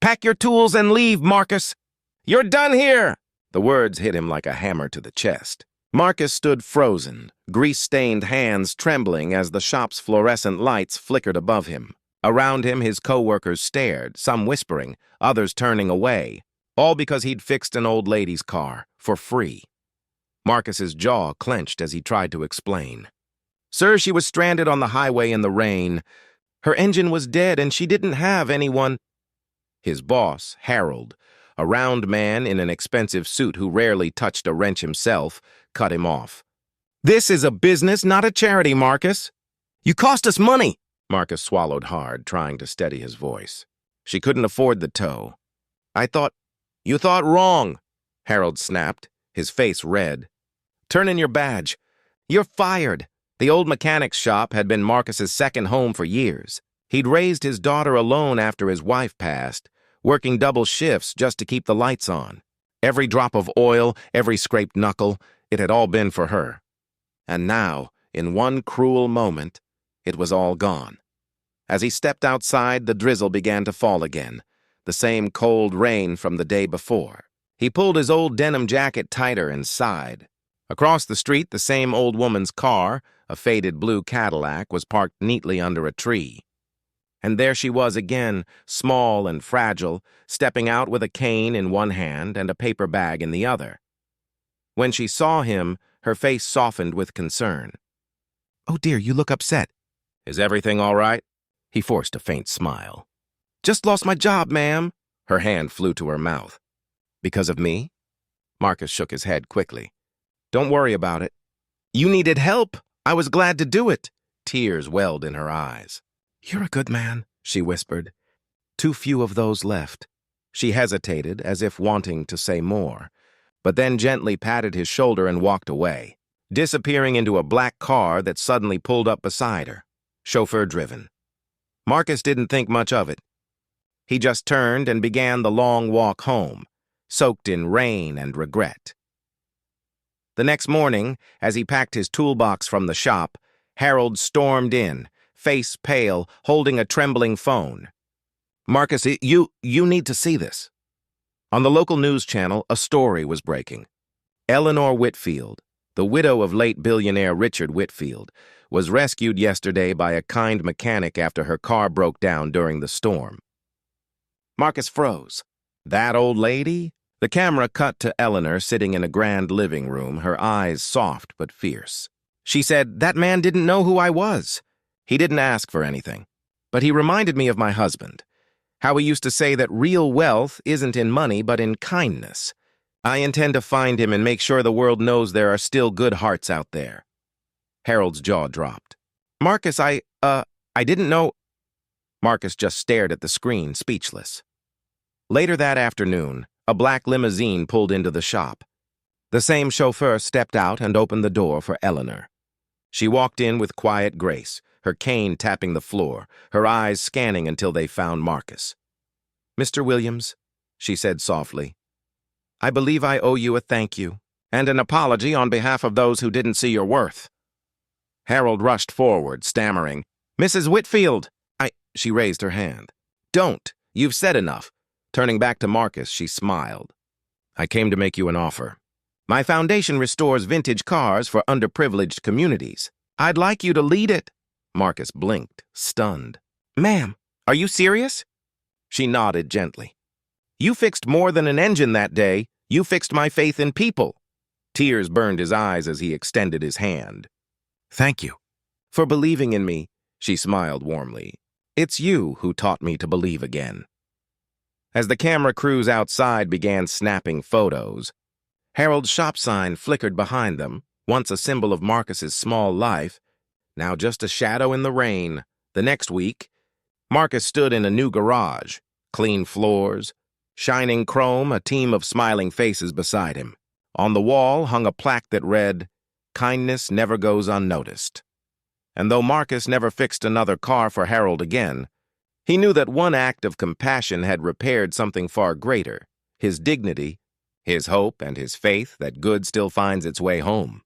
Pack your tools and leave, Marcus. You're done here! The words hit him like a hammer to the chest. Marcus stood frozen, grease-stained hands trembling as the shop's fluorescent lights flickered above him. Around him, his co-workers stared, some whispering, others turning away, all because he'd fixed an old lady's car, for free. Marcus's jaw clenched as he tried to explain. Sir, she was stranded on the highway in the rain. Her engine was dead and she didn't have anyone. His boss, Harold, a round man in an expensive suit who rarely touched a wrench himself, cut him off. This is a business, not a charity, Marcus. You cost us money. Marcus swallowed hard, trying to steady his voice. She couldn't afford the tow. You thought wrong, Harold snapped, his face red. Turn in your badge. You're fired. The old mechanic's shop had been Marcus's second home for years. He'd raised his daughter alone after his wife passed, working double shifts just to keep the lights on. Every drop of oil, every scraped knuckle, it had all been for her. And now, in one cruel moment, it was all gone. As he stepped outside, the drizzle began to fall again, the same cold rain from the day before. He pulled his old denim jacket tighter and sighed. Across the street, the same old woman's car, a faded blue Cadillac, was parked neatly under a tree. And there she was again, small and fragile, stepping out with a cane in one hand and a paper bag in the other. When she saw him, her face softened with concern. Oh dear, you look upset. Is everything all right? He forced a faint smile. Just lost my job, ma'am. Her hand flew to her mouth. Because of me? Marcus shook his head quickly. Don't worry about it. You needed help. I was glad to do it. Tears welled in her eyes. You're a good man, she whispered. Too few of those left. She hesitated, as if wanting to say more, but then gently patted his shoulder and walked away, disappearing into a black car that suddenly pulled up beside her, chauffeur-driven. Marcus didn't think much of it. He just turned and began the long walk home, soaked in rain and regret. The next morning, as he packed his toolbox from the shop, Harold stormed in, face pale, holding a trembling phone. Marcus, you need to see this. On the local news channel, a story was breaking. Eleanor Whitfield, the widow of late billionaire Richard Whitfield, was rescued yesterday by a kind mechanic after her car broke down during the storm. Marcus froze. That old lady? The camera cut to Eleanor sitting in a grand living room, her eyes soft but fierce. She said, "That man didn't know who I was. He didn't ask for anything. But he reminded me of my husband, how he used to say that real wealth isn't in money but in kindness. I intend to find him and make sure the world knows there are still good hearts out there." Harold's jaw dropped. Marcus, I didn't know. Marcus just stared at the screen, speechless. Later that afternoon, a black limousine pulled into the shop. The same chauffeur stepped out and opened the door for Eleanor. She walked in with quiet grace, her cane tapping the floor, her eyes scanning until they found Marcus. "Mr. Williams," she said softly, "I believe I owe you a thank you, and an apology on behalf of those who didn't see your worth." Harold rushed forward, stammering, "Mrs. Whitfield!" She raised her hand. "Don't. You've said enough." Turning back to Marcus, she smiled. "I came to make you an offer. My foundation restores vintage cars for underprivileged communities. I'd like you to lead it." Marcus blinked, stunned. "Ma'am, are you serious?" She nodded gently. "You fixed more than an engine that day. You fixed my faith in people." Tears burned his eyes as he extended his hand. "Thank you for believing in me," she smiled warmly. "It's you who taught me to believe again." As the camera crews outside began snapping photos, Harold's shop sign flickered behind them, once a symbol of Marcus's small life, now just a shadow in the rain. The next week, Marcus stood in a new garage, clean floors, shining chrome, a team of smiling faces beside him. On the wall hung a plaque that read, "Kindness never goes unnoticed." And though Marcus never fixed another car for Harold again, he knew that one act of compassion had repaired something far greater, his dignity, his hope, and his faith that good still finds its way home.